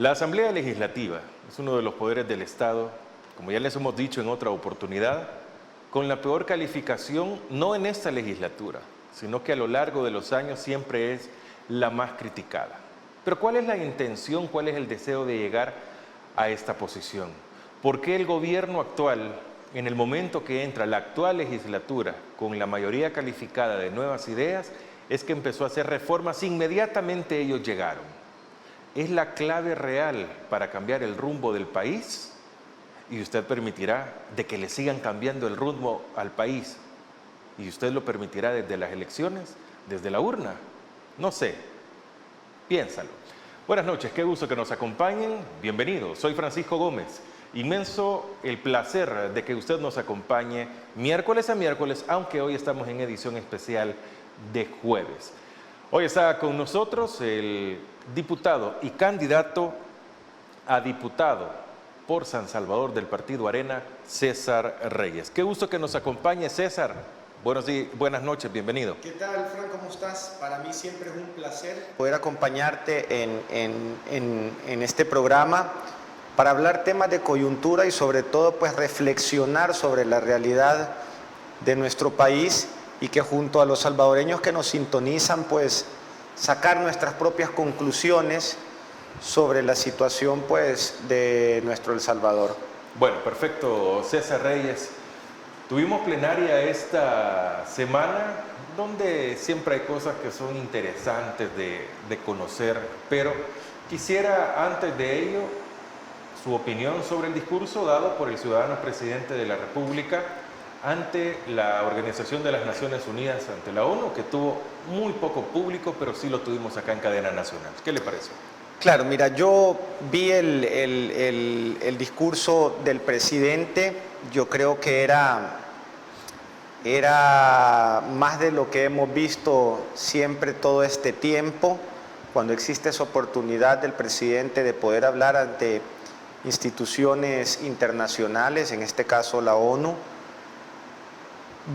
La Asamblea Legislativa es uno de los poderes del Estado, como ya les hemos dicho en otra oportunidad, con la peor calificación, no en esta legislatura, sino que a lo largo de los años siempre es la más criticada. Pero ¿cuál es la intención, cuál es el deseo de llegar a esta posición? ¿Por qué el gobierno actual, en el momento que entra la actual legislatura con la mayoría calificada de nuevas ideas, es que empezó a hacer reformas, inmediatamente ellos llegaron? ¿Es la clave real para cambiar el rumbo del país? Y usted permitirá de que le sigan cambiando el rumbo al país. Y usted lo permitirá desde las elecciones, desde la urna. No sé, piénsalo. Buenas noches, qué gusto que nos acompañen. Bienvenidos, soy Francisco Gómez. Inmenso el placer de que usted nos acompañe miércoles a miércoles, aunque hoy estamos en edición especial de jueves. Hoy está con nosotros el diputado y candidato a diputado por San Salvador del Partido Arena, César Reyes. Qué gusto que nos acompañe, César. Buenas noches, bienvenido. ¿Qué tal, Fran? ¿Cómo estás? Para mí siempre es un placer poder acompañarte en este programa para hablar temas de coyuntura y sobre todo pues reflexionar sobre la realidad de nuestro país y que junto a los salvadoreños que nos sintonizan pues sacar nuestras propias conclusiones sobre la situación pues de nuestro El Salvador. Bueno, perfecto, César Reyes. Tuvimos plenaria esta semana donde siempre hay cosas que son interesantes de conocer, pero quisiera antes de ello su opinión sobre el discurso dado por el ciudadano presidente de la República ante la Organización de las Naciones Unidas, ante la ONU, que tuvo muy poco público, pero sí lo tuvimos acá en cadena nacional. ¿Qué le pareció? Claro, mira, yo vi el discurso del presidente. Yo creo que era más de lo que hemos visto siempre todo este tiempo, cuando existe esa oportunidad del presidente de poder hablar ante instituciones internacionales, en este caso la ONU.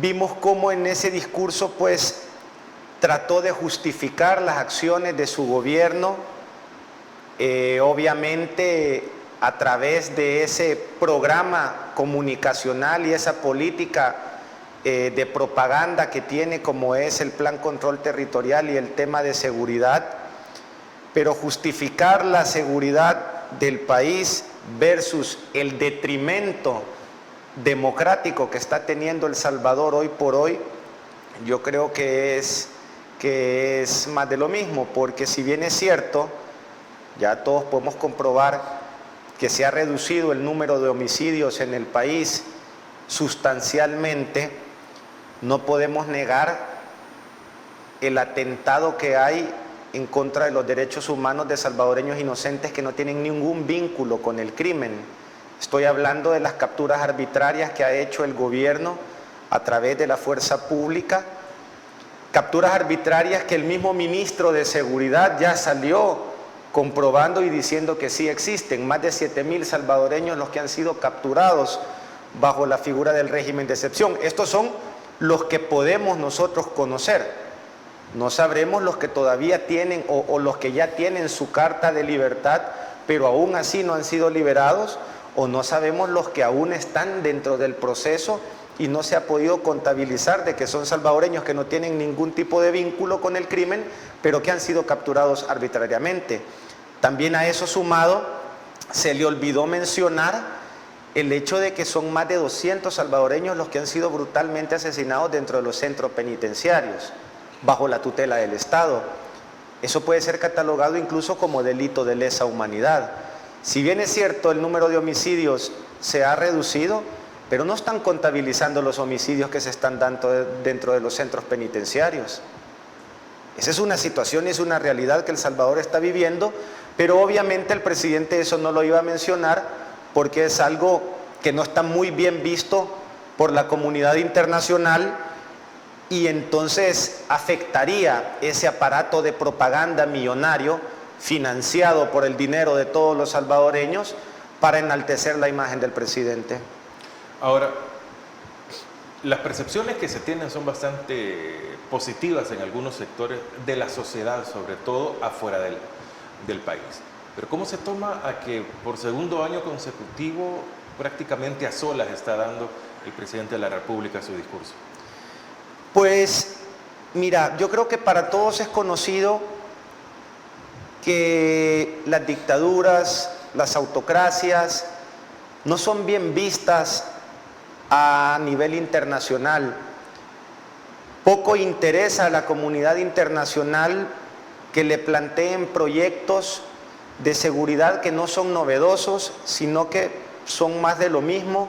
Vimos cómo en ese discurso pues trató de justificar las acciones de su gobierno, obviamente a través de ese programa comunicacional y esa política de propaganda que tiene, como es el Plan Control Territorial y el tema de seguridad, pero justificar la seguridad del país versus el detrimento democrático que está teniendo El Salvador hoy por hoy, yo creo que es más de lo mismo, porque si bien es cierto, ya todos podemos comprobar que se ha reducido el número de homicidios en el país sustancialmente, no podemos negar el atentado que hay en contra de los derechos humanos de salvadoreños inocentes que no tienen ningún vínculo con el crimen. Estoy hablando de las capturas arbitrarias que ha hecho el gobierno a través de la fuerza pública, capturas arbitrarias que el mismo ministro de Seguridad ya salió comprobando y diciendo que sí existen. Más de 7,000 salvadoreños los que han sido capturados bajo la figura del régimen de excepción. Estos son los que podemos nosotros conocer. No sabremos los que todavía tienen o los que ya tienen su carta de libertad, pero aún así no han sido liberados, o no sabemos los que aún están dentro del proceso y no se ha podido contabilizar de que son salvadoreños que no tienen ningún tipo de vínculo con el crimen, pero que han sido capturados arbitrariamente. También a eso sumado, se le olvidó mencionar el hecho de que son más de 200 salvadoreños los que han sido brutalmente asesinados dentro de los centros penitenciarios, bajo la tutela del Estado. Eso puede ser catalogado incluso como delito de lesa humanidad. Si bien es cierto el número de homicidios se ha reducido, pero no están contabilizando los homicidios que se están dando dentro de los centros penitenciarios. Esa es una situación y es una realidad que El Salvador está viviendo, pero obviamente el presidente eso no lo iba a mencionar porque es algo que no está muy bien visto por la comunidad internacional y entonces afectaría ese aparato de propaganda millonario financiado por el dinero de todos los salvadoreños para enaltecer la imagen del presidente. Ahora, las percepciones que se tienen son bastante positivas en algunos sectores de la sociedad, sobre todo afuera del país. Pero ¿cómo se toma a que por segundo año consecutivo prácticamente a solas está dando el presidente de la República su discurso? Pues mira, yo creo que para todos es conocido que las dictaduras, las autocracias, no son bien vistas a nivel internacional. Poco interesa a la comunidad internacional que le planteen proyectos de seguridad que no son novedosos, sino que son más de lo mismo,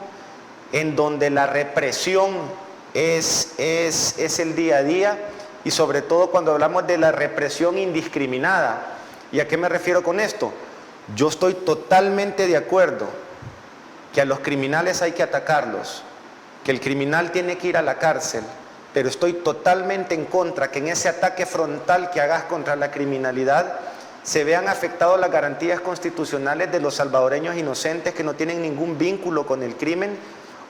en donde la represión es el día a día, y sobre todo cuando hablamos de la represión indiscriminada. ¿Y a qué me refiero con esto? Yo estoy totalmente de acuerdo que a los criminales hay que atacarlos, que el criminal tiene que ir a la cárcel, pero estoy totalmente en contra que en ese ataque frontal que hagas contra la criminalidad se vean afectadas las garantías constitucionales de los salvadoreños inocentes que no tienen ningún vínculo con el crimen,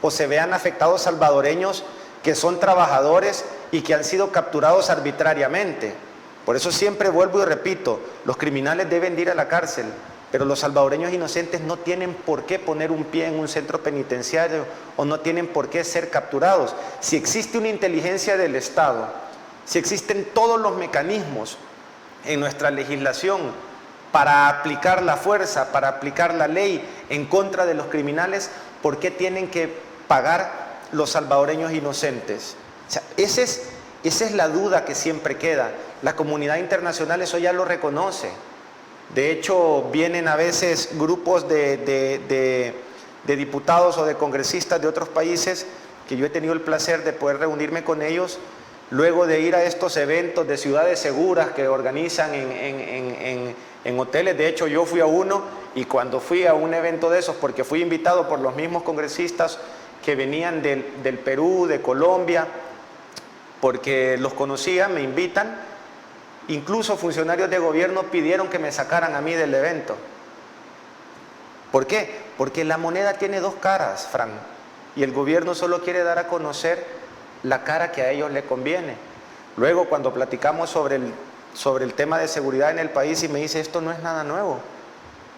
o se vean afectados salvadoreños que son trabajadores y que han sido capturados arbitrariamente. Por eso siempre vuelvo y repito, los criminales deben de ir a la cárcel, pero los salvadoreños inocentes no tienen por qué poner un pie en un centro penitenciario o no tienen por qué ser capturados. Si existe una inteligencia del Estado, si existen todos los mecanismos en nuestra legislación para aplicar la fuerza, para aplicar la ley en contra de los criminales, ¿por qué tienen que pagar los salvadoreños inocentes? O sea, esa es la duda que siempre queda. La comunidad internacional eso ya lo reconoce. De hecho, vienen a veces grupos de diputados o de congresistas de otros países que yo he tenido el placer de poder reunirme con ellos luego de ir a estos eventos de ciudades seguras que organizan en hoteles. De hecho, yo fui a uno, y cuando fui a un evento de esos, porque fui invitado por los mismos congresistas que venían del Perú, de Colombia, porque los conocía, me invitan. Incluso funcionarios de gobierno pidieron que me sacaran a mí del evento. ¿Por qué? Porque la moneda tiene dos caras, Fran, y el gobierno solo quiere dar a conocer la cara que a ellos le conviene. Luego, cuando platicamos sobre el tema de seguridad en el país, y me dice, esto no es nada nuevo.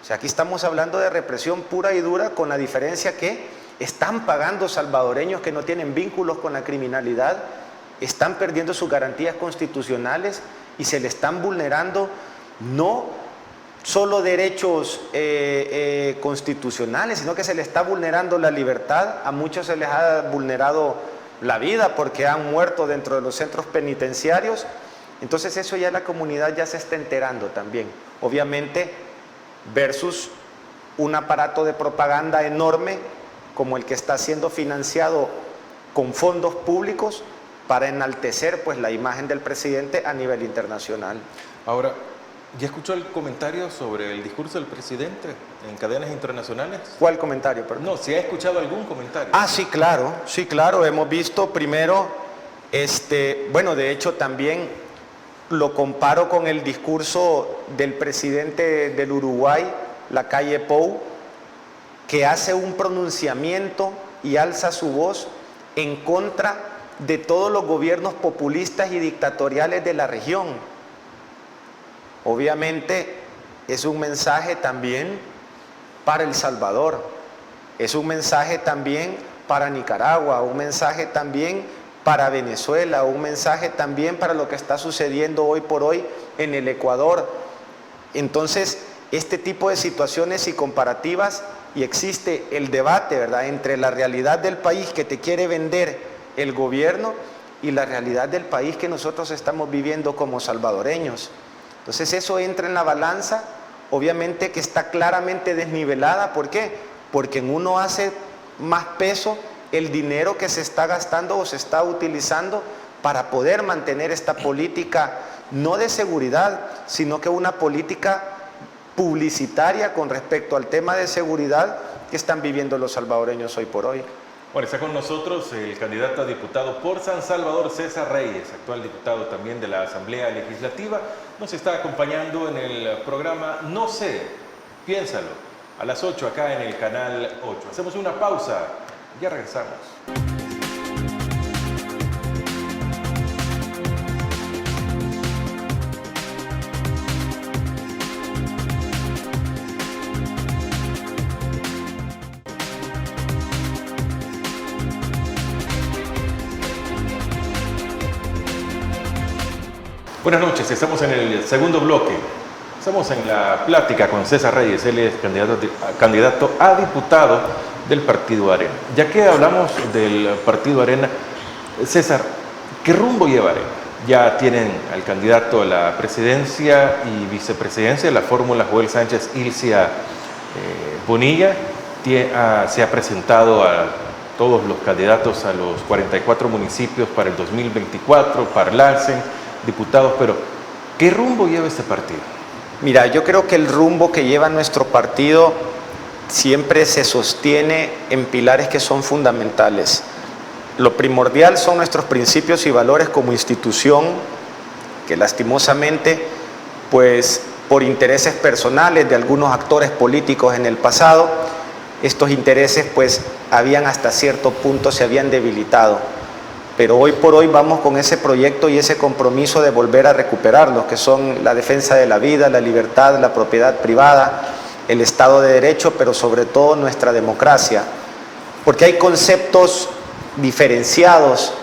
O sea, aquí estamos hablando de represión pura y dura, con la diferencia que están pagando salvadoreños que no tienen vínculos con la criminalidad, están perdiendo sus garantías constitucionales y se le están vulnerando no solo derechos constitucionales, sino que se le está vulnerando la libertad. A muchos se les ha vulnerado la vida porque han muerto dentro de los centros penitenciarios. Entonces eso ya la comunidad ya se está enterando también, obviamente, versus un aparato de propaganda enorme como el que está siendo financiado con fondos públicos para enaltecer pues la imagen del presidente a nivel internacional. Ahora, ¿ya escuchó el comentario sobre el discurso del presidente en cadenas internacionales? ¿Cuál comentario, perdón? No, si ha escuchado algún comentario. Ah, sí, claro, hemos visto primero, bueno, de hecho también lo comparo con el discurso del presidente del Uruguay, Lacalle Pou, que hace un pronunciamiento y alza su voz en contra de todos los gobiernos populistas y dictatoriales de la región. Obviamente es un mensaje también para El Salvador, es un mensaje también para Nicaragua, un mensaje también para Venezuela, un mensaje también para lo que está sucediendo hoy por hoy en el Ecuador. Entonces, este tipo de situaciones y comparativas, y existe el debate, ¿verdad?, entre la realidad del país que te quiere vender el gobierno y la realidad del país que nosotros estamos viviendo como salvadoreños. Entonces eso entra en la balanza, obviamente que está claramente desnivelada. ¿Por qué? Porque en uno hace más peso el dinero que se está gastando o se está utilizando para poder mantener esta política no de seguridad, sino que una política publicitaria con respecto al tema de seguridad que están viviendo los salvadoreños hoy por hoy. Bueno, está con nosotros el candidato a diputado por San Salvador, César Reyes, actual diputado también de la Asamblea Legislativa. Nos está acompañando en el programa No sé, piénsalo, a las 8 acá en el Canal 8. Hacemos una pausa, ya regresamos. Buenas noches, estamos en el segundo bloque. Estamos en la plática con César Reyes, él es candidato a diputado del Partido Arena. Ya que hablamos del Partido Arena, César, ¿qué rumbo lleva Arena? Ya tienen al candidato a la presidencia y vicepresidencia de la fórmula Joel Sánchez Ilcia Bonilla. Se ha presentado a todos los candidatos a los 44 municipios para el 2024, parlacen, diputados, pero ¿qué rumbo lleva este partido? Mira, yo creo que el rumbo que lleva nuestro partido siempre se sostiene en pilares que son fundamentales. Lo primordial son nuestros principios y valores como institución, que lastimosamente, pues por intereses personales de algunos actores políticos en el pasado, estos intereses pues habían hasta cierto punto se habían debilitado. Pero hoy por hoy vamos con ese proyecto y ese compromiso de volver a recuperarlos, que son la defensa de la vida, la libertad, la propiedad privada, el Estado de Derecho, pero sobre todo nuestra democracia. Porque hay conceptos diferenciados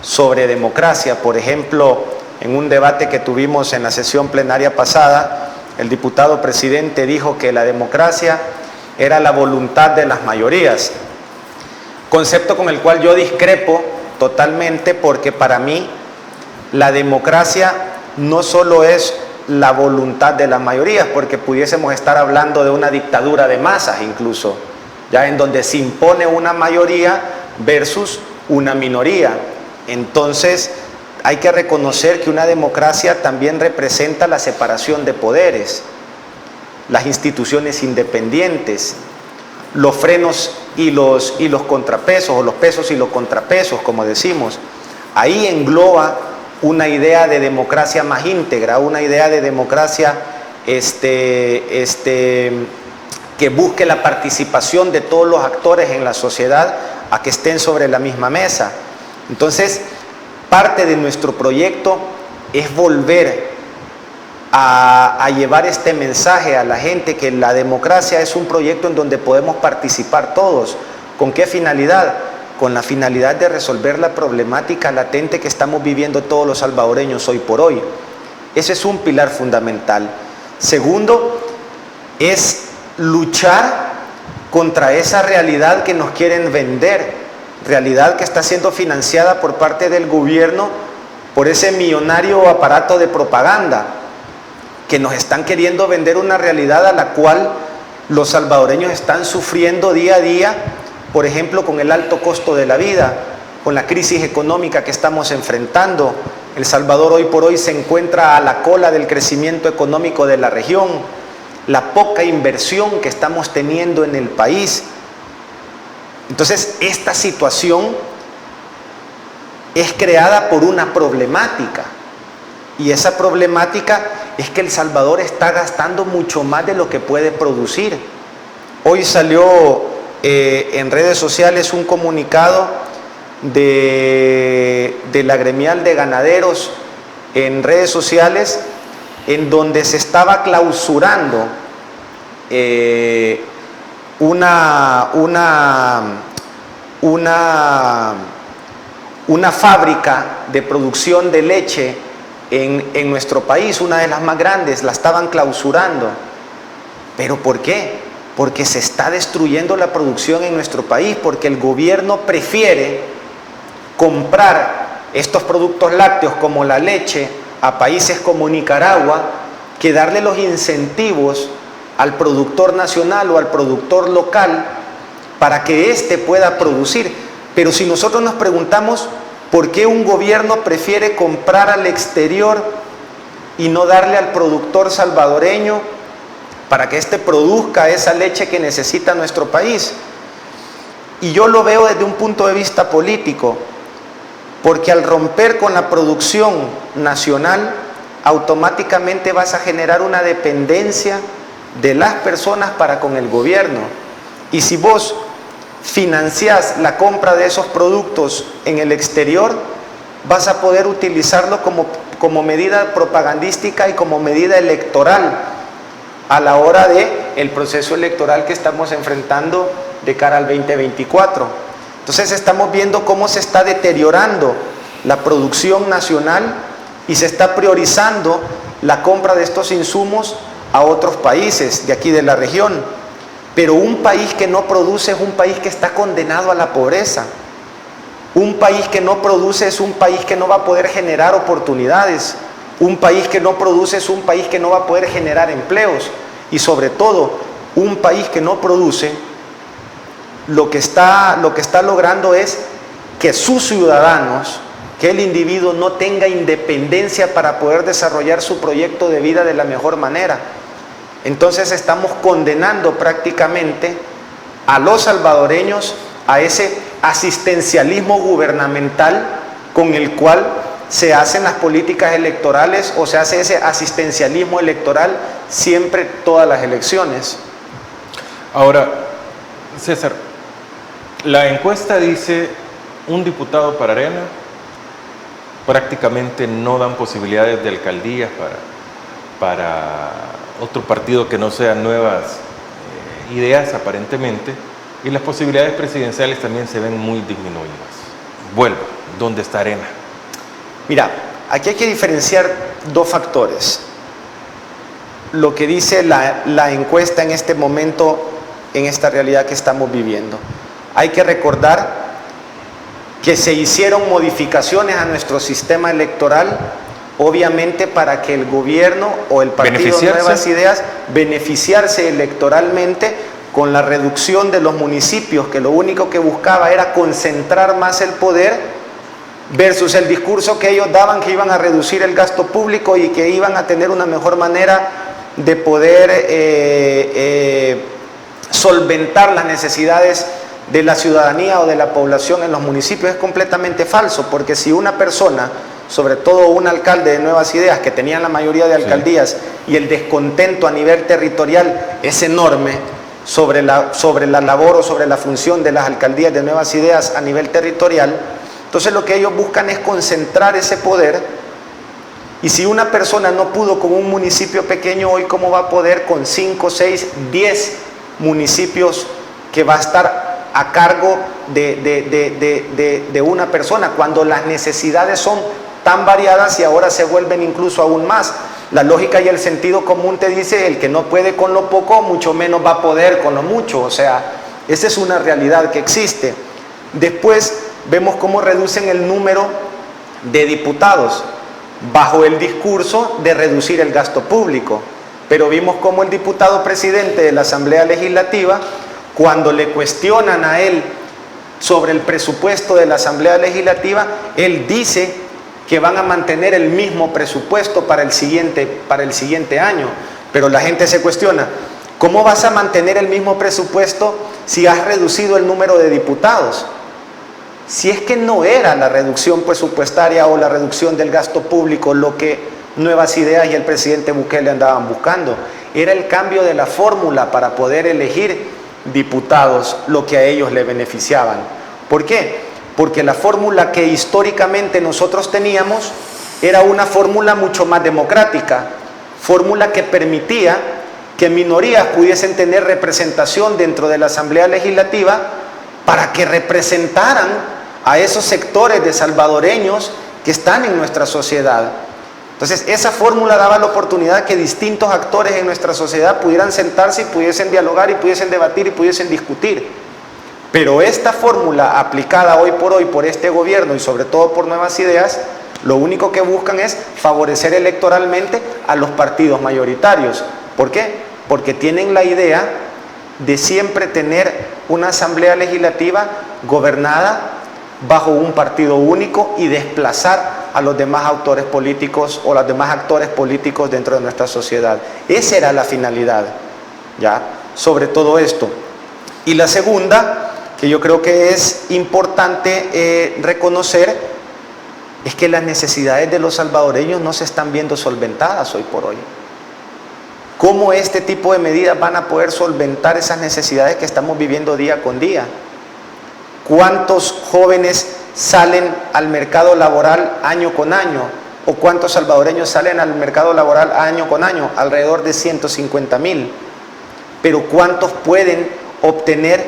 sobre democracia. Por ejemplo, en un debate que tuvimos en la sesión plenaria pasada, el diputado presidente dijo que la democracia era la voluntad de las mayorías, concepto con el cual yo discrepo totalmente, porque para mí la democracia no solo es la voluntad de las mayorías, porque pudiésemos estar hablando de una dictadura de masas incluso, ya en donde se impone una mayoría versus una minoría. Entonces hay que reconocer que una democracia también representa la separación de poderes, las instituciones independientes, los frenos y los contrapesos, o los pesos y los contrapesos, como decimos. Ahí engloba una idea de democracia más íntegra, una idea de democracia que busque la participación de todos los actores en la sociedad a que estén sobre la misma mesa. Entonces, parte de nuestro proyecto es volver a llevar este mensaje a la gente, que la democracia es un proyecto en donde podemos participar todos. ¿Con qué finalidad? Con la finalidad de resolver la problemática latente que estamos viviendo todos los salvadoreños hoy por hoy. Ese es un pilar fundamental. Segundo, es luchar contra esa realidad que nos quieren vender, realidad que está siendo financiada por parte del gobierno por ese millonario aparato de propaganda, que nos están queriendo vender una realidad a la cual los salvadoreños están sufriendo día a día, por ejemplo, con el alto costo de la vida, con la crisis económica que estamos enfrentando. El Salvador hoy por hoy se encuentra a la cola del crecimiento económico de la región, la poca inversión que estamos teniendo en el país. Entonces, esta situación es creada por una problemática, y esa problemática es que El Salvador está gastando mucho más de lo que puede producir. Hoy salió en redes sociales un comunicado de la gremial de ganaderos en redes sociales, en donde se estaba clausurando una fábrica de producción de leche en nuestro país, una de las más grandes. La estaban clausurando. ¿Pero por qué? Porque se está destruyendo la producción en nuestro país, porque el gobierno prefiere comprar estos productos lácteos como la leche a países como Nicaragua, que darle los incentivos al productor nacional o al productor local para que éste pueda producir. Pero si nosotros nos preguntamos por qué un gobierno prefiere comprar al exterior y no darle al productor salvadoreño para que éste produzca esa leche que necesita nuestro país, y yo lo veo desde un punto de vista político, porque al romper con la producción nacional, automáticamente vas a generar una dependencia de las personas para con el gobierno. Y si vos financiás la compra de esos productos en el exterior, vas a poder utilizarlo como medida propagandística y como medida electoral a la hora del proceso electoral que estamos enfrentando de cara al 2024. Entonces estamos viendo cómo se está deteriorando la producción nacional y se está priorizando la compra de estos insumos a otros países de aquí de la región. Pero un país que no produce es un país que está condenado a la pobreza. Un país que no produce es un país que no va a poder generar oportunidades. Un país que no produce es un país que no va a poder generar empleos. Y sobre todo, un país que no produce, lo que está logrando es que sus ciudadanos, que el individuo no tenga independencia para poder desarrollar su proyecto de vida de la mejor manera. Entonces estamos condenando prácticamente a los salvadoreños a ese asistencialismo gubernamental con el cual se hacen las políticas electorales, o se hace ese asistencialismo electoral siempre todas las elecciones. Ahora, César, la encuesta dice un diputado para Arena, prácticamente no dan posibilidades de alcaldías para otro partido que no sean nuevas ideas aparentemente, y las posibilidades presidenciales también se ven muy disminuidas. Vuelvo, ¿dónde está Arena? Mira, aquí hay que diferenciar dos factores. Lo que dice la encuesta en este momento, en esta realidad que estamos viviendo. Hay que recordar que se hicieron modificaciones a nuestro sistema electoral, obviamente para que el gobierno o el partido Nuevas Ideas beneficiarse electoralmente con la reducción de los municipios, que lo único que buscaba era concentrar más el poder, versus el discurso que ellos daban, que iban a reducir el gasto público y que iban a tener una mejor manera de poder solventar las necesidades de la ciudadanía o de la población en los municipios. Es completamente falso, porque si una persona, sobre todo un alcalde de Nuevas Ideas, que tenían la mayoría de alcaldías, y el descontento a nivel territorial es enorme sobre la labor o sobre la función de las alcaldías de Nuevas Ideas a nivel territorial, entonces lo que ellos buscan es concentrar ese poder. Y si una persona no pudo con un municipio pequeño, hoy ¿cómo va a poder con 5, 6, 10 municipios que va a estar a cargo de una persona, cuando las necesidades son tan variadas y ahora se vuelven incluso aún más? La lógica y el sentido común te dice: el que no puede con lo poco, mucho menos va a poder con lo mucho. O sea, esa es una realidad que existe. Después vemos cómo reducen el número de diputados bajo el discurso de reducir el gasto público, pero vimos cómo el diputado presidente de la Asamblea Legislativa, cuando le cuestionan a él sobre el presupuesto de la Asamblea Legislativa, él dice que van a mantener el mismo presupuesto para el siguiente año. Pero la gente se cuestiona: ¿cómo vas a mantener el mismo presupuesto si has reducido el número de diputados? Si es que no era la reducción presupuestaria o la reducción del gasto público lo que Nuevas Ideas y el presidente Bukele andaban buscando, era el cambio de la fórmula para poder elegir diputados, lo que a ellos le beneficiaban. ¿Por qué? Porque la fórmula que históricamente nosotros teníamos era una fórmula mucho más democrática, fórmula que permitía que minorías pudiesen tener representación dentro de la Asamblea Legislativa para que representaran a esos sectores de salvadoreños que están en nuestra sociedad. Entonces, esa fórmula daba la oportunidad que distintos actores en nuestra sociedad pudieran sentarse y pudiesen dialogar y pudiesen debatir y pudiesen discutir. Pero esta fórmula aplicada hoy por hoy por este gobierno y sobre todo por Nuevas Ideas, lo único que buscan es favorecer electoralmente a los partidos mayoritarios. ¿Por qué? Porque tienen la idea de siempre tener una Asamblea Legislativa gobernada bajo un partido único y desplazar a los demás autores políticos o los demás actores políticos dentro de nuestra sociedad. Esa era la finalidad, ¿ya?, sobre todo esto. Y la segunda, que yo creo que es importante reconocer, es que las necesidades de los salvadoreños no se están viendo solventadas hoy por hoy. ¿Cómo este tipo de medidas van a poder solventar esas necesidades que estamos viviendo día con día? ¿Cuántos jóvenes salen al mercado laboral año con año? ¿O cuántos salvadoreños salen al mercado laboral año con año? Alrededor de 150,000. Pero ¿cuántos pueden obtener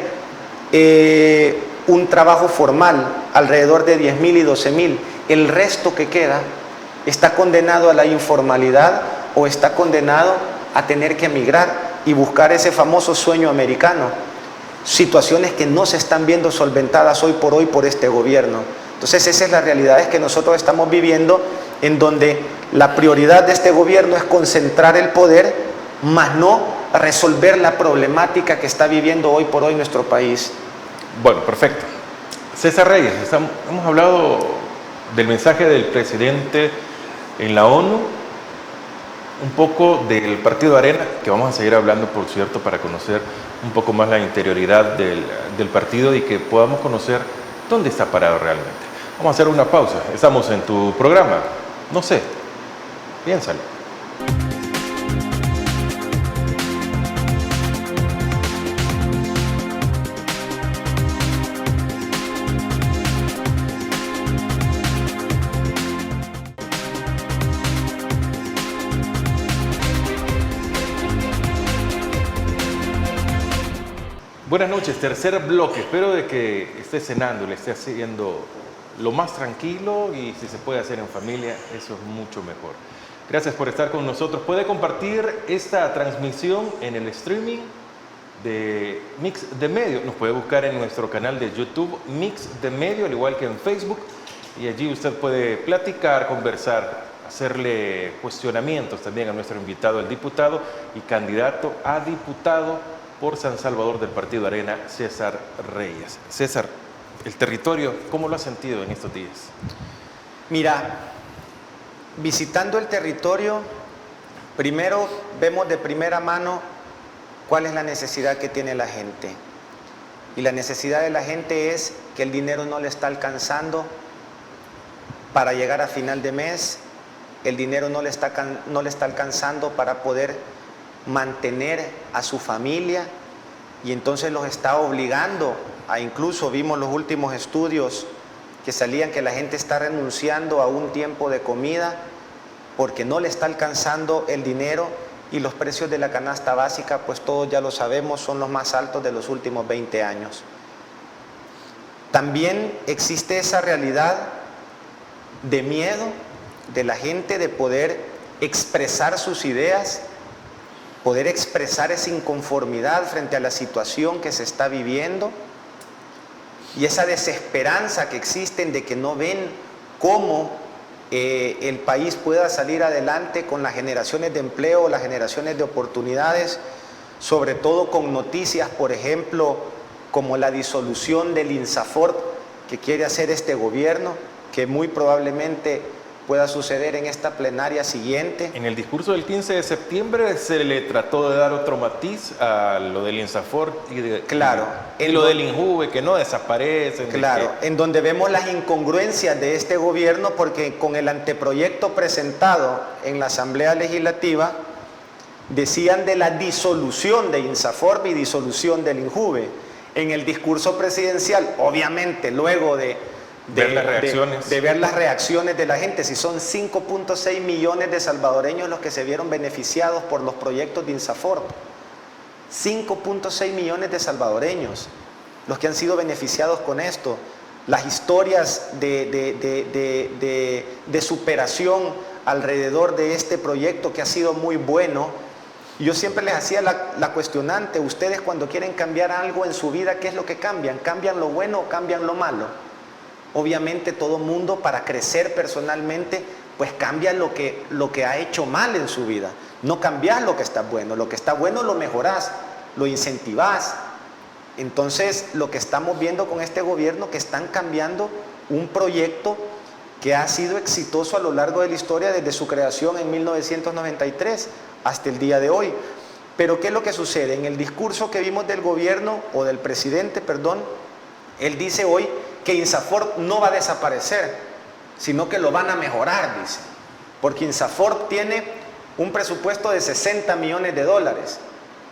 un trabajo formal? Alrededor de 10,000 y 12,000. El resto que queda está condenado a la informalidad o está condenado a tener que emigrar y buscar ese famoso sueño americano. Situaciones que no se están viendo solventadas hoy por hoy por este gobierno. Entonces esa es la realidad que nosotros estamos viviendo, en donde la prioridad de este gobierno es concentrar el poder, más no resolver la problemática que está viviendo hoy por hoy nuestro país. Bueno, perfecto. César Reyes, hemos hablado del mensaje del presidente en la ONU, un poco del Partido Arena, que vamos a seguir hablando, por cierto, para conocer un poco más la interioridad del partido y que podamos conocer dónde está parado realmente. Vamos a hacer una pausa. Estamos en tu programa. No sé, piénsalo. Buenas noches, tercer bloque. Espero de que esté cenando, le esté haciendo lo más tranquilo y si se puede hacer en familia, eso es mucho mejor. Gracias por estar con nosotros. Puede compartir esta transmisión en el streaming de Mix de Medio. Nos puede buscar en nuestro canal de YouTube Mix de Medio, al igual que en Facebook. Y allí usted puede platicar, conversar, hacerle cuestionamientos también a nuestro invitado, el diputado y candidato a diputado por San Salvador del Partido Arena, César Reyes. César, el territorio, ¿cómo lo has sentido en estos días? Mira, visitando el territorio, primero vemos de primera mano cuál es la necesidad que tiene la gente. Y la necesidad de la gente es que el dinero no le está alcanzando para llegar a final de mes, el dinero no le está alcanzando para poder mantener a su familia, y entonces los está obligando a, incluso vimos los últimos estudios que salían que la gente está renunciando a un tiempo de comida porque no le está alcanzando el dinero, y los precios de la canasta básica, pues todos ya lo sabemos, son los más altos de los últimos 20 años. También existe esa realidad de miedo de la gente de poder expresar sus ideas, poder expresar esa inconformidad frente a la situación que se está viviendo, y esa desesperanza que existen de que no ven cómo el país pueda salir adelante con las generaciones de empleo, las generaciones de oportunidades, sobre todo con noticias, por ejemplo, como la disolución del INSAFORP que quiere hacer este gobierno, que muy probablemente pueda suceder en esta plenaria siguiente. En el discurso del 15 de septiembre se le trató de dar otro matiz a lo del INSAFORP y lo del INJUVE, que no desaparecen. Claro, en donde vemos las incongruencias de este gobierno, porque con el anteproyecto presentado en la Asamblea Legislativa decían de la disolución de INSAFORP y disolución del INJUVE. En el discurso presidencial, obviamente, luego de ver las reacciones de la gente, si son 5.6 millones de salvadoreños los que se vieron beneficiados por los proyectos de INSAFORP, 5.6 millones de salvadoreños los que han sido beneficiados con esto, las historias de superación alrededor de este proyecto que ha sido muy bueno. Yo siempre les hacía la cuestionante: ustedes cuando quieren cambiar algo en su vida, ¿qué es lo que cambian? ¿Cambian lo bueno o cambian lo malo? Obviamente todo mundo, para crecer personalmente, pues cambia lo que ha hecho mal en su vida. No cambias lo que está bueno. Lo que está bueno lo mejorás, lo incentivás. Entonces, lo que estamos viendo con este gobierno, que están cambiando un proyecto que ha sido exitoso a lo largo de la historia desde su creación en 1993 hasta el día de hoy. Pero ¿qué es lo que sucede? En el discurso que vimos del gobierno, o del presidente, perdón, él dice hoy que INSAFORP no va a desaparecer, sino que lo van a mejorar, dice, porque INSAFORP tiene un presupuesto de 60 millones de dólares,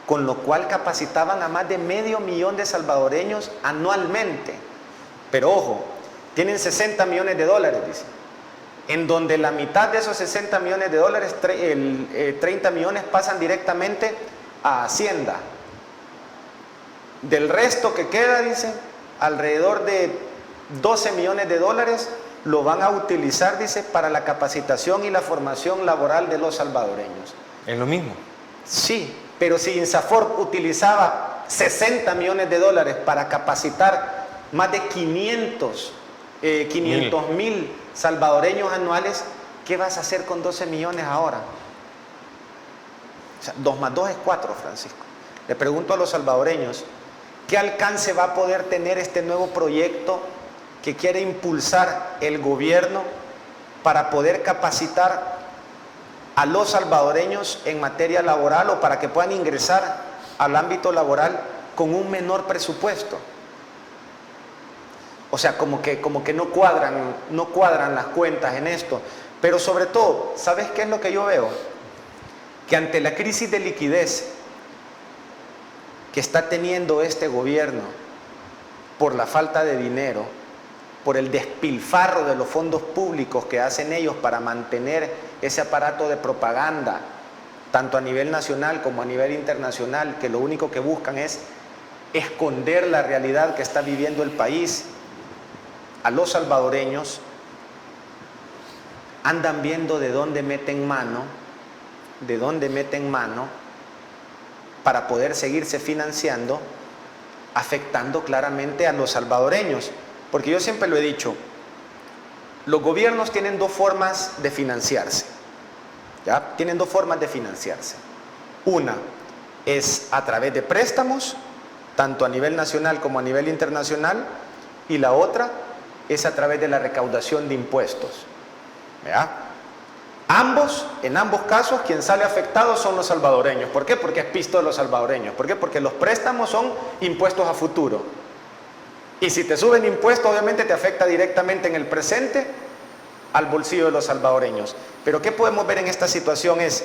con lo cual capacitaban a más de 500,000 de salvadoreños anualmente. Pero ojo, tienen 60 millones de dólares, dice, en donde la mitad de esos 60 millones de dólares, 30 millones pasan directamente a Hacienda. Del resto que queda, dice, alrededor de 12 millones de dólares lo van a utilizar, dice, para la capacitación y la formación laboral de los salvadoreños. Es lo mismo. Sí, pero si INSAFORP utilizaba 60 millones de dólares para capacitar más de 500,000 salvadoreños anuales, ¿qué vas a hacer con 12 millones ahora? O sea, 2 más 2 es 4, Francisco. Le pregunto a los salvadoreños, ¿qué alcance va a poder tener este nuevo proyecto que quiere impulsar el gobierno para poder capacitar a los salvadoreños en materia laboral o para que puedan ingresar al ámbito laboral con un menor presupuesto? O sea, como que no cuadran las cuentas en esto. Pero sobre todo, ¿sabes qué es lo que yo veo? Que ante la crisis de liquidez que está teniendo este gobierno por la falta de dinero, por el despilfarro de los fondos públicos que hacen ellos para mantener ese aparato de propaganda, tanto a nivel nacional como a nivel internacional, que lo único que buscan es esconder la realidad que está viviendo el país, a los salvadoreños andan viendo de dónde meten mano para poder seguirse financiando, afectando claramente a los salvadoreños. Porque yo siempre lo he dicho, los gobiernos tienen dos formas de financiarse, ¿ya? Tienen dos formas de financiarse. Una es a través de préstamos, tanto a nivel nacional como a nivel internacional, y la otra es a través de la recaudación de impuestos, ¿ya? En ambos casos, quien sale afectado son los salvadoreños. ¿Por qué? Porque es pisto de los salvadoreños. ¿Por qué? Porque los préstamos son impuestos a futuro. Y si te suben impuestos, obviamente te afecta directamente en el presente al bolsillo de los salvadoreños. Pero ¿qué podemos ver en esta situación? Es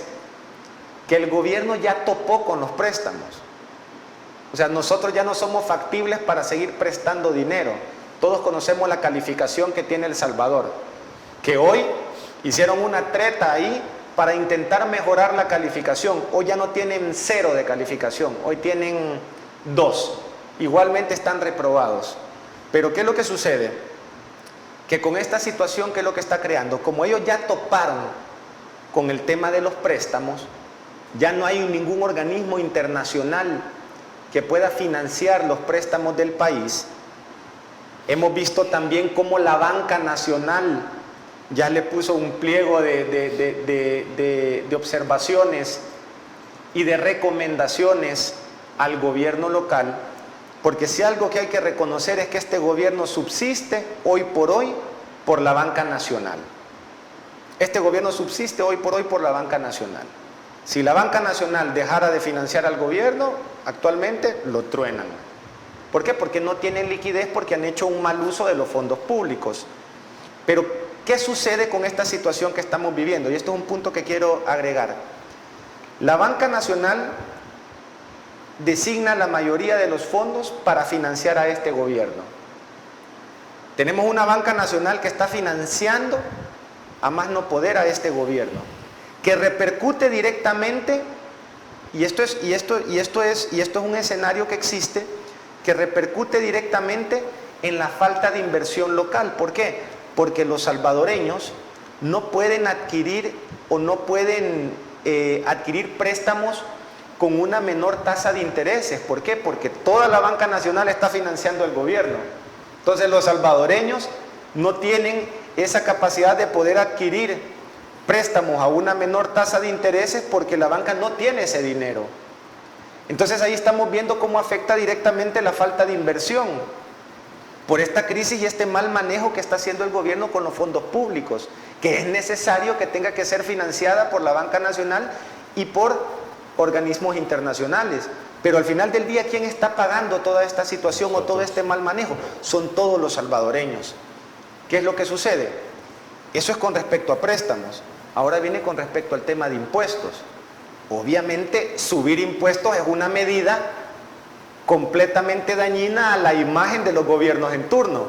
que el gobierno ya topó con los préstamos. O sea, nosotros ya no somos factibles para seguir prestando dinero. Todos conocemos la calificación que tiene El Salvador, que hoy hicieron una treta ahí para intentar mejorar la calificación. Hoy ya no tienen 0 de calificación, hoy tienen 2. Igualmente están reprobados. Pero ¿qué es lo que sucede? Que con esta situación, ¿qué es lo que está creando? Como ellos ya toparon con el tema de los préstamos, ya no hay ningún organismo internacional que pueda financiar los préstamos del país. Hemos visto también cómo la banca nacional ya le puso un pliego de observaciones y de recomendaciones al gobierno local, porque si algo que hay que reconocer es que este gobierno subsiste hoy por la banca nacional. Este gobierno subsiste hoy por la banca nacional. Si la banca nacional dejara de financiar al gobierno, actualmente lo truenan. ¿Por qué? Porque no tienen liquidez, porque han hecho un mal uso de los fondos públicos. Pero, ¿qué sucede con esta situación que estamos viviendo? Y esto es un punto que quiero agregar. La banca nacional designa la mayoría de los fondos para financiar a este gobierno. Tenemos una banca nacional que está financiando a más no poder a este gobierno, que repercute directamente, y esto es un escenario que existe, que repercute directamente en la falta de inversión local. ¿Por qué? Porque los salvadoreños no pueden adquirir adquirir préstamos con una menor tasa de intereses. ¿Por qué? Porque toda la banca nacional está financiando el gobierno. Entonces los salvadoreños no tienen esa capacidad de poder adquirir préstamos a una menor tasa de intereses porque la banca no tiene ese dinero. Entonces ahí estamos viendo cómo afecta directamente la falta de inversión por esta crisis y este mal manejo que está haciendo el gobierno con los fondos públicos, que es necesario que tenga que ser financiada por la banca nacional y por organismos internacionales. Pero al final del día, ¿quién está pagando toda esta situación o todo este mal manejo? Son todos los salvadoreños. ¿Qué es lo que sucede? Eso es con respecto a préstamos. Ahora viene con respecto al tema de impuestos. Obviamente, subir impuestos es una medida completamente dañina a la imagen de los gobiernos en turno.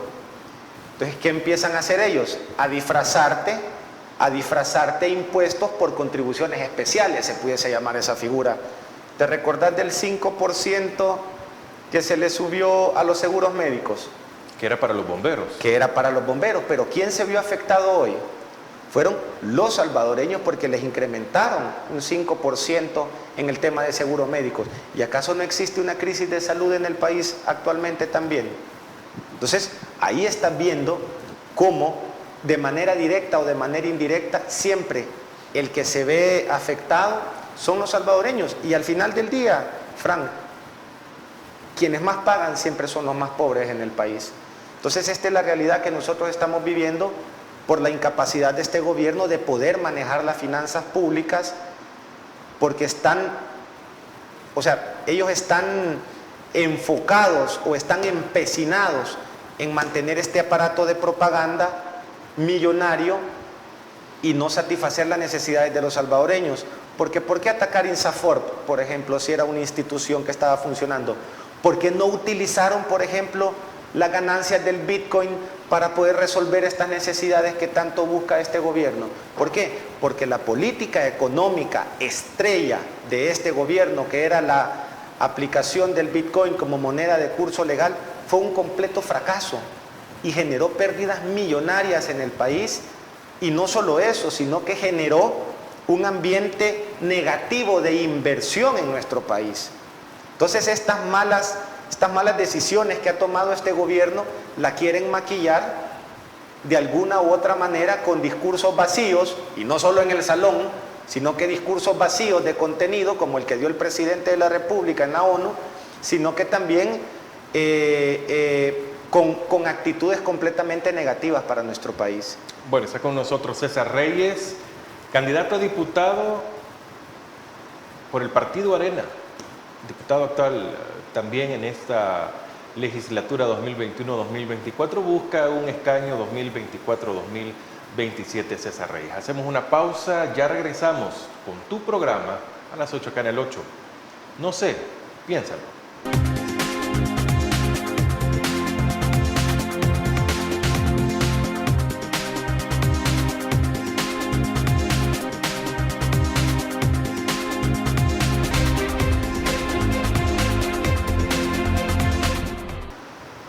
Entonces, ¿qué empiezan a hacer ellos? A disfrazarte impuestos por contribuciones especiales, se pudiese llamar esa figura. ¿Te recordás del 5% que se le subió a los seguros médicos? Que era para los bomberos. que era para los bomberos. Pero ¿quién se vio afectado hoy? Fueron los salvadoreños, porque les incrementaron un 5% en el tema de seguros médicos. ¿Y acaso no existe una crisis de salud en el país actualmente también? Entonces, ahí estás viendo cómo de manera directa o de manera indirecta, siempre el que se ve afectado son los salvadoreños. Y al final del día, Frank, quienes más pagan siempre son los más pobres en el país. Entonces, esta es la realidad que nosotros estamos viviendo por la incapacidad de este gobierno de poder manejar las finanzas públicas, porque ellos están enfocados o están empecinados en mantener este aparato de propaganda millonario y no satisfacer las necesidades de los salvadoreños. Porque ¿por qué atacar Insaforp, por ejemplo, si era una institución que estaba funcionando? ¿Por qué no utilizaron, por ejemplo, las ganancias del Bitcoin para poder resolver estas necesidades que tanto busca este gobierno? ¿Por qué? Porque la política económica estrella de este gobierno, que era la aplicación del Bitcoin como moneda de curso legal, fue un completo fracaso y generó pérdidas millonarias en el país. Y no solo eso, sino que generó un ambiente negativo de inversión en nuestro país. Entonces, estas malas decisiones que ha tomado este gobierno la quieren maquillar de alguna u otra manera con discursos vacíos, y no solo en el salón, sino que discursos vacíos de contenido, como el que dio el presidente de la República en la ONU, sino que también con actitudes completamente negativas para nuestro país. Bueno, está con nosotros César Reyes, candidato a diputado por el Partido Arena, diputado actual también en esta legislatura 2021-2024, busca un escaño 2024-2027, César Reyes. Hacemos una pausa, ya regresamos con tu programa a las 8 acá en el 8. No sé, piénsalo.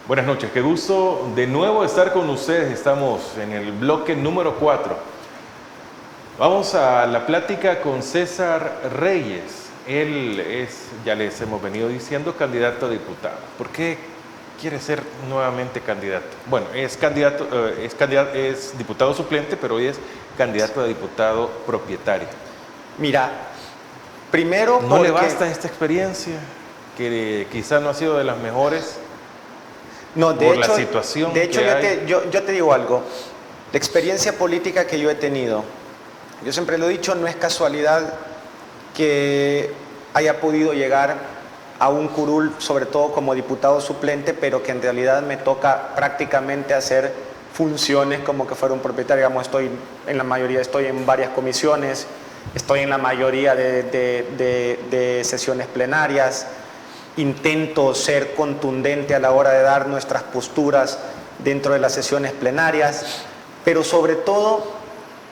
Buenas noches, qué gusto de nuevo estar con ustedes. Estamos en el bloque número 4. Vamos a la plática con César Reyes. Él es, ya les hemos venido diciendo, candidato a diputado. ¿Por qué quiere ser nuevamente candidato? Bueno, es diputado suplente, pero hoy es candidato a diputado propietario. Mira, primero ¿No le basta esta experiencia, que quizá no ha sido de las mejores? No, de por hecho, la situación de hecho que yo te digo algo. La experiencia política que yo he tenido, yo siempre lo he dicho, no es casualidad que haya podido llegar a un curul, sobre todo como diputado suplente, pero que en realidad me toca prácticamente hacer funciones como que fuera un propietario. Digamos, estoy en varias comisiones, estoy en la mayoría de sesiones plenarias. Intento ser contundente a la hora de dar nuestras posturas dentro de las sesiones plenarias, pero sobre todo,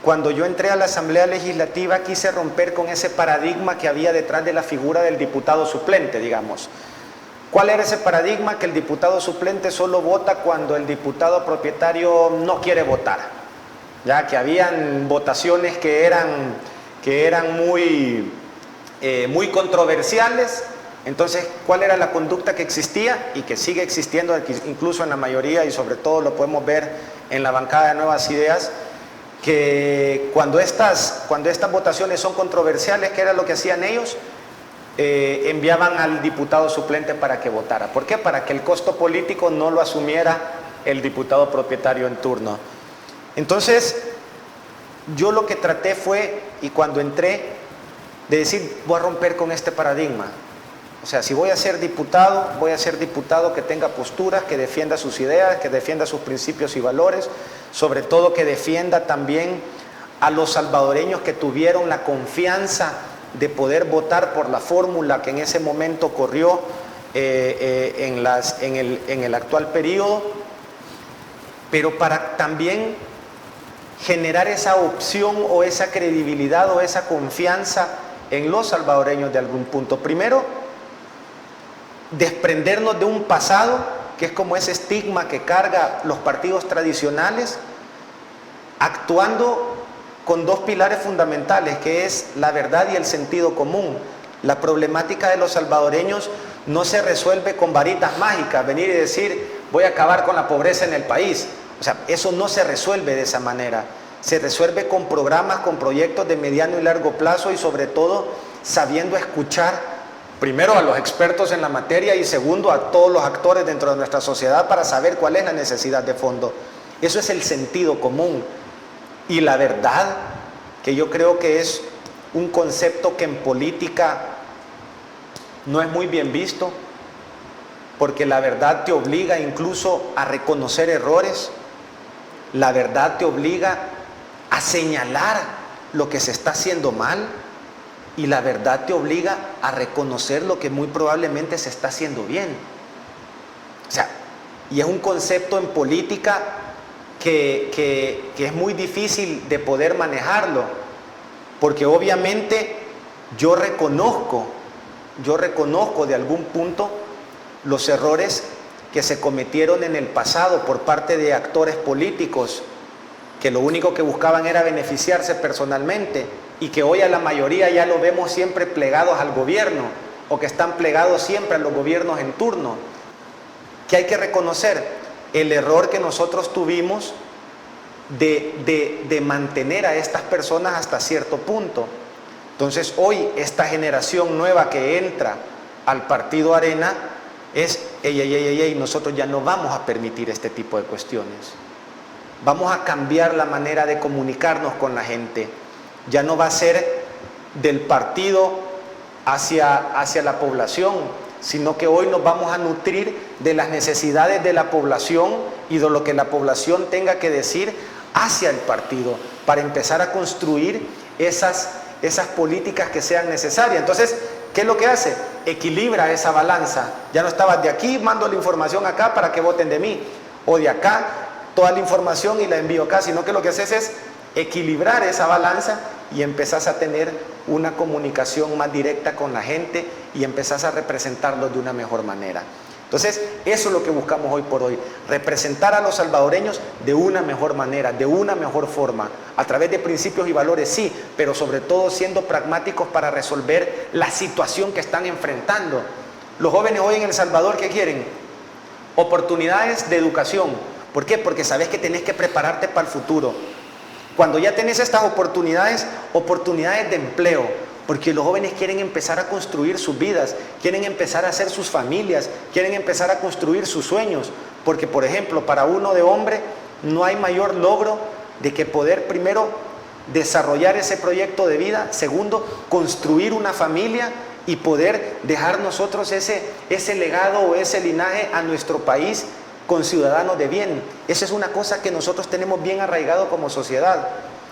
cuando yo entré a la Asamblea Legislativa, quise romper con ese paradigma que había detrás de la figura del diputado suplente, digamos. ¿Cuál era ese paradigma? Que el diputado suplente solo vota cuando el diputado propietario no quiere votar. Ya que habían votaciones que eran muy controversiales. Entonces, ¿cuál era la conducta que existía y que sigue existiendo incluso en la mayoría, y sobre todo lo podemos ver en la bancada de Nuevas Ideas? Que cuando estas votaciones son controversiales, ¿qué era lo que hacían ellos? Enviaban al diputado suplente para que votara. ¿Por qué? Para que el costo político no lo asumiera el diputado propietario en turno. Entonces, yo lo que traté fue, y cuando entré, de decir, voy a romper con este paradigma. O sea, si voy a ser diputado que tenga posturas, que defienda sus ideas, que defienda sus principios y valores, sobre todo que defienda también a los salvadoreños que tuvieron la confianza de poder votar por la fórmula que en ese momento corrió en el actual periodo, pero para también generar esa opción o esa credibilidad o esa confianza en los salvadoreños de algún punto. Primero, desprendernos de un pasado que es como ese estigma que carga los partidos tradicionales, actuando con dos pilares fundamentales, que es la verdad y el sentido común. La problemática de los salvadoreños no se resuelve con varitas mágicas, venir y decir voy a acabar con la pobreza en el país. O sea, eso no se resuelve de esa manera. Se resuelve con programas, con proyectos de mediano y largo plazo y sobre todo sabiendo escuchar primero a los expertos en la materia y segundo a todos los actores dentro de nuestra sociedad para saber cuál es la necesidad de fondo. Eso es el sentido común. Y la verdad, que yo creo que es un concepto que en política no es muy bien visto, porque la verdad te obliga incluso a reconocer errores, la verdad te obliga a señalar lo que se está haciendo mal y la verdad te obliga a reconocer lo que muy probablemente se está haciendo bien. O sea, y es un concepto en política que es muy difícil de poder manejarlo, porque obviamente yo reconozco de algún punto los errores que se cometieron en el pasado por parte de actores políticos que lo único que buscaban era beneficiarse personalmente y que hoy a la mayoría ya lo vemos siempre plegados al gobierno o que están plegados siempre a los gobiernos en turno. ¿Qué hay que reconocer? El error que nosotros tuvimos de mantener a estas personas hasta cierto punto. Entonces hoy esta generación nueva que entra al partido Arena es, nosotros ya no vamos a permitir este tipo de cuestiones. Vamos a cambiar la manera de comunicarnos con la gente. Ya no va a ser del partido hacia la población, sino que hoy nos vamos a nutrir de las necesidades de la población y de lo que la población tenga que decir hacia el partido, para empezar a construir esas políticas que sean necesarias. Entonces, ¿qué es lo que hace? Equilibra esa balanza. Ya no estabas de aquí, mando la información acá para que voten de mí, o de acá, toda la información y la envío acá, sino que lo que haces es equilibrar esa balanza y empezás a tener una comunicación más directa con la gente y empezás a representarlos de una mejor manera. Entonces, eso es lo que buscamos hoy por hoy, representar a los salvadoreños de una mejor manera, de una mejor forma, a través de principios y valores, sí, pero sobre todo siendo pragmáticos para resolver la situación que están enfrentando. Los jóvenes hoy en El Salvador, ¿qué quieren? Oportunidades de educación. ¿Por qué? Porque sabes que tenés que prepararte para el futuro. Cuando ya tenés estas oportunidades de empleo, porque los jóvenes quieren empezar a construir sus vidas, quieren empezar a hacer sus familias, quieren empezar a construir sus sueños, porque por ejemplo, para uno de hombre no hay mayor logro de que poder primero desarrollar ese proyecto de vida, segundo, construir una familia y poder dejar nosotros ese legado o ese linaje a nuestro país con ciudadanos de bien. Esa es una cosa que nosotros tenemos bien arraigado como sociedad.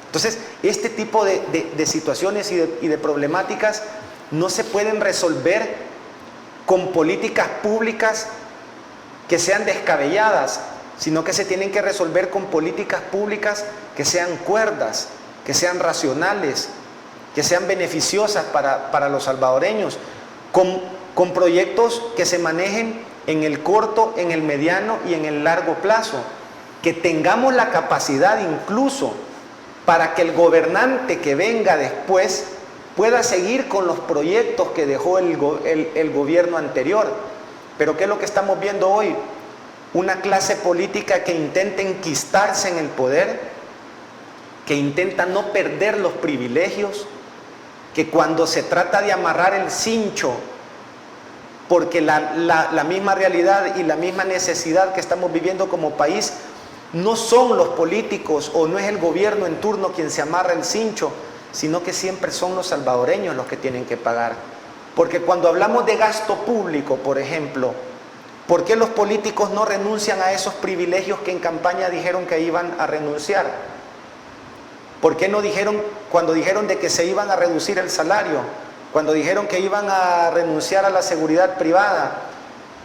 Entonces, este tipo de situaciones y de problemáticas no se pueden resolver con políticas públicas que sean descabelladas, sino que se tienen que resolver con políticas públicas que sean cuerdas, que sean racionales, que sean beneficiosas para los salvadoreños, con proyectos que se manejen en el corto, en el mediano y en el largo plazo, que tengamos la capacidad incluso para que el gobernante que venga después pueda seguir con los proyectos que dejó el gobierno anterior. Pero ¿qué es lo que estamos viendo hoy? Una clase política que intenta enquistarse en el poder, que intenta no perder los privilegios, que cuando se trata de amarrar el cincho, porque la misma realidad y la misma necesidad que estamos viviendo como país, no son los políticos o no es el gobierno en turno quien se amarra el cincho, sino que siempre son los salvadoreños los que tienen que pagar. Porque cuando hablamos de gasto público, por ejemplo, ¿por qué los políticos no renuncian a esos privilegios que en campaña dijeron que iban a renunciar? ¿Por qué no dijeron, cuando dijeron de que se iban a reducir el salario, cuando dijeron que iban a renunciar a la seguridad privada,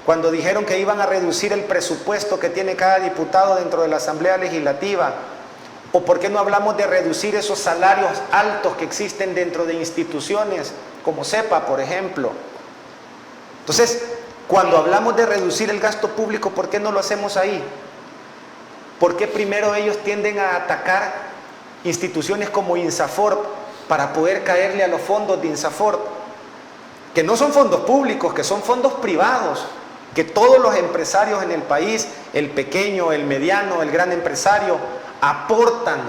cuando dijeron que iban a reducir el presupuesto que tiene cada diputado dentro de la Asamblea Legislativa? ¿O por qué no hablamos de reducir esos salarios altos que existen dentro de instituciones como CEPA, por ejemplo? Entonces, Cuando hablamos de reducir el gasto público, ¿por qué no lo hacemos ahí? ¿Por qué primero ellos tienden a atacar instituciones como INSAFORP para poder caerle a los fondos de INSAFORP? Que no son fondos públicos, que son fondos privados, que todos los empresarios en el país, el pequeño, el mediano, el gran empresario, aportan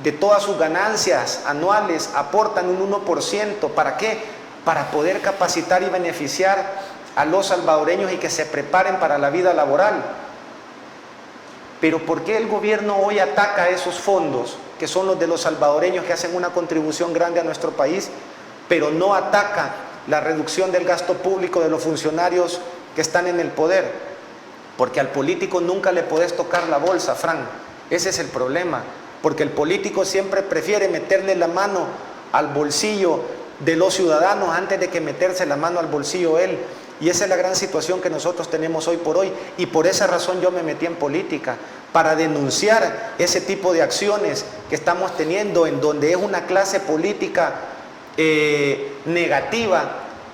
de todas sus ganancias anuales, aportan un 1%. ¿Para qué? Para poder capacitar y beneficiar a los salvadoreños y que se preparen para la vida laboral. Pero ¿por qué el gobierno hoy ataca esos fondos, que son los de los salvadoreños que hacen una contribución grande a nuestro país, pero no ataca la reducción del gasto público de los funcionarios que están en el poder? Porque al político nunca le podés tocar la bolsa, Fran. Ese es el problema. Porque el político siempre prefiere meterle la mano al bolsillo de los ciudadanos antes de que meterse la mano al bolsillo él. Y esa es la gran situación que nosotros tenemos hoy por hoy. Y por esa razón yo me metí en política, para denunciar ese tipo de acciones que estamos teniendo, en donde es una clase política negativa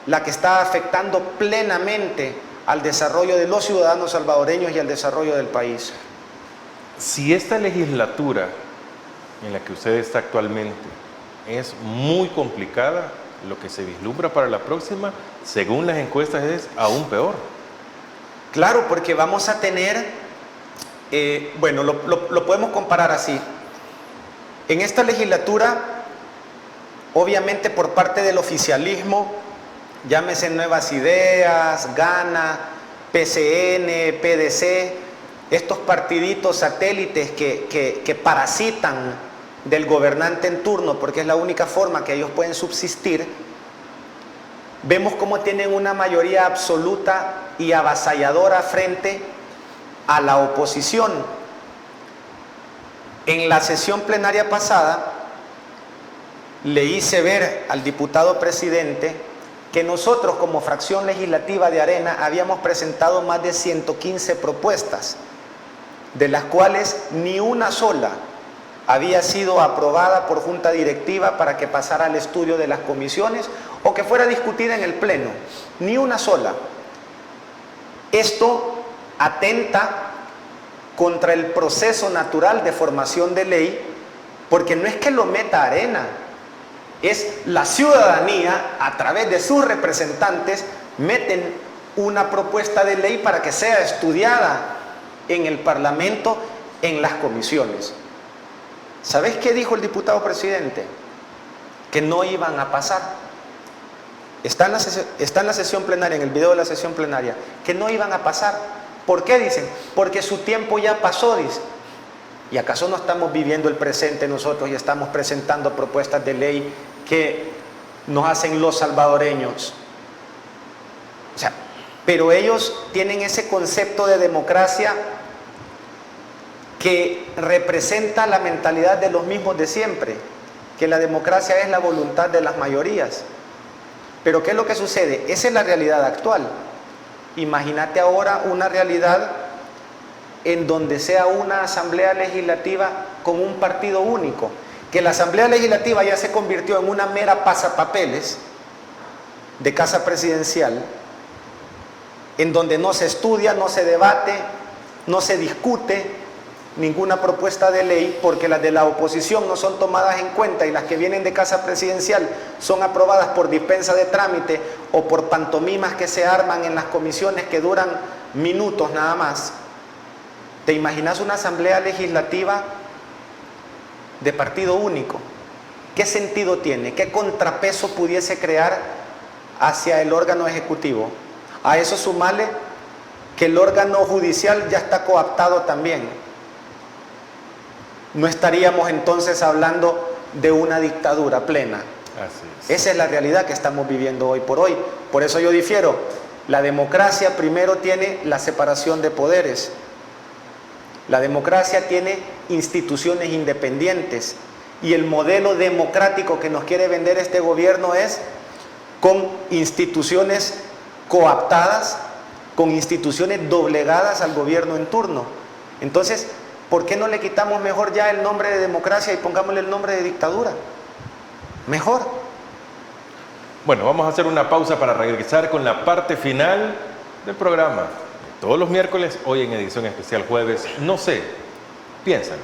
la que está afectando plenamente al desarrollo de los ciudadanos salvadoreños y al desarrollo del país. Si esta legislatura en la que usted está actualmente es muy complicada, lo que se vislumbra para la próxima, según las encuestas, es aún peor. Claro, porque vamos a tener, bueno, lo podemos comparar así. En esta legislatura, obviamente por parte del oficialismo, llámese Nuevas Ideas, Gana, PCN, PDC, estos partiditos satélites que parasitan del gobernante en turno, porque es la única forma que ellos pueden subsistir, vemos cómo tienen una mayoría absoluta y avasalladora frente a la oposición. En la sesión plenaria pasada le hice ver al diputado presidente que nosotros como fracción legislativa de Arena habíamos presentado más de 115 propuestas, de las cuales ni una sola había sido aprobada por junta directiva para que pasara al estudio de las comisiones o que fuera discutida en el pleno, ni una sola. Esto atenta contra el proceso natural de formación de ley, porque no es que lo meta Arena, es la ciudadanía a través de sus representantes meten una propuesta de ley para que sea estudiada en el Parlamento, en las comisiones. ¿Sabes qué dijo el diputado presidente? Que no iban a pasar. Está en la sesión plenaria, en el video de la sesión plenaria, que no iban a pasar. ¿Por qué dicen? Porque su tiempo ya pasó, dice. ¿Y acaso no estamos viviendo el presente nosotros y estamos presentando propuestas de ley que nos hacen los salvadoreños? O sea, pero ellos tienen ese concepto de democracia que representa la mentalidad de los mismos de siempre, que la democracia es la voluntad de las mayorías. Pero ¿qué es lo que sucede? Esa es la realidad actual. Imagínate ahora una realidad en donde sea una asamblea legislativa con un partido único, que la asamblea legislativa ya se convirtió en una mera pasapapeles de casa presidencial, en donde no se estudia, no se debate, no se discute ninguna propuesta de ley, porque las de la oposición no son tomadas en cuenta y las que vienen de casa presidencial son aprobadas por dispensa de trámite o por pantomimas que se arman en las comisiones que duran minutos nada más. ¿Te imaginas una asamblea legislativa de partido único? ¿Qué sentido tiene? ¿Qué contrapeso pudiese crear hacia el órgano ejecutivo? A eso sumarle que el órgano judicial ya está coaptado también. No estaríamos entonces hablando de una dictadura plena. Así es. Esa es la realidad que estamos viviendo hoy por hoy. Por eso yo difiero. La democracia primero tiene la separación de poderes. La democracia tiene instituciones independientes. Y el modelo democrático que nos quiere vender este gobierno es con instituciones coaptadas, con instituciones doblegadas al gobierno en turno. Entonces, ¿por qué no le quitamos mejor ya el nombre de democracia y pongámosle el nombre de dictadura? Mejor. Bueno, vamos a hacer una pausa para regresar con la parte final del programa. Todos los miércoles, hoy en edición especial jueves, no sé, piénsalo.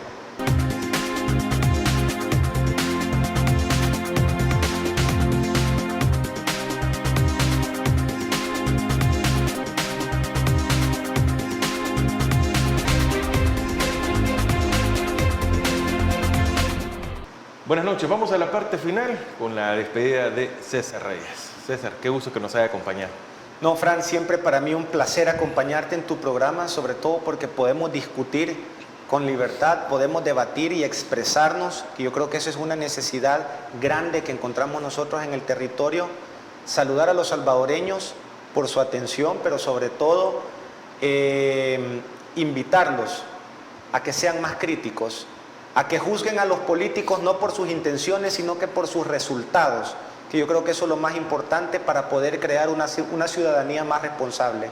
Buenas noches, vamos a la parte final con la despedida de César Reyes. César, qué gusto que nos haya acompañado. No, Fran, siempre para mí un placer acompañarte en tu programa, sobre todo porque podemos discutir con libertad, podemos debatir y expresarnos, que yo creo que esa es una necesidad grande que encontramos nosotros en el territorio. Saludar a los salvadoreños por su atención, pero sobre todo invitarlos a que sean más críticos, a que juzguen a los políticos no por sus intenciones, sino que por sus resultados, que yo creo que eso es lo más importante para poder crear una ciudadanía más responsable.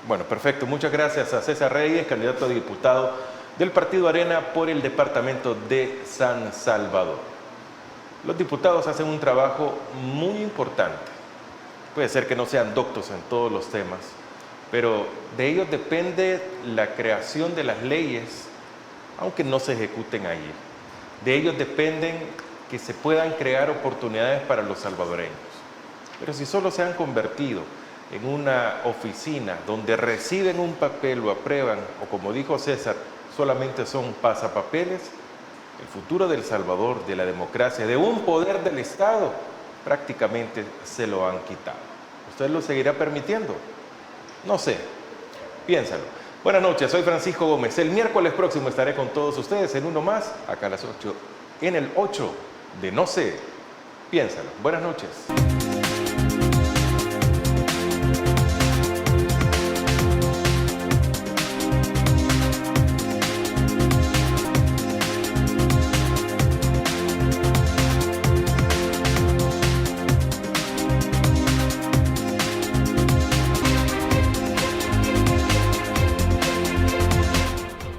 Bueno, perfecto. Muchas gracias a César Reyes, candidato a diputado del Partido Arena por el departamento de San Salvador. Los diputados hacen un trabajo muy importante. Puede ser que no sean doctos en todos los temas, pero de ellos depende la creación de las leyes, aunque no se ejecuten allí. De ellos dependen que se puedan crear oportunidades para los salvadoreños. Pero si solo se han convertido en una oficina donde reciben un papel, lo aprueban, o como dijo César, solamente son pasapapeles, el futuro del Salvador, de la democracia, de un poder del Estado, prácticamente se lo han quitado. ¿Usted lo seguirá permitiendo? No sé, piénsalo. Buenas noches, soy Francisco Gómez. El miércoles próximo estaré con todos ustedes en uno más, acá a las 8, en el 8 de No sé, piénsalo. Buenas noches.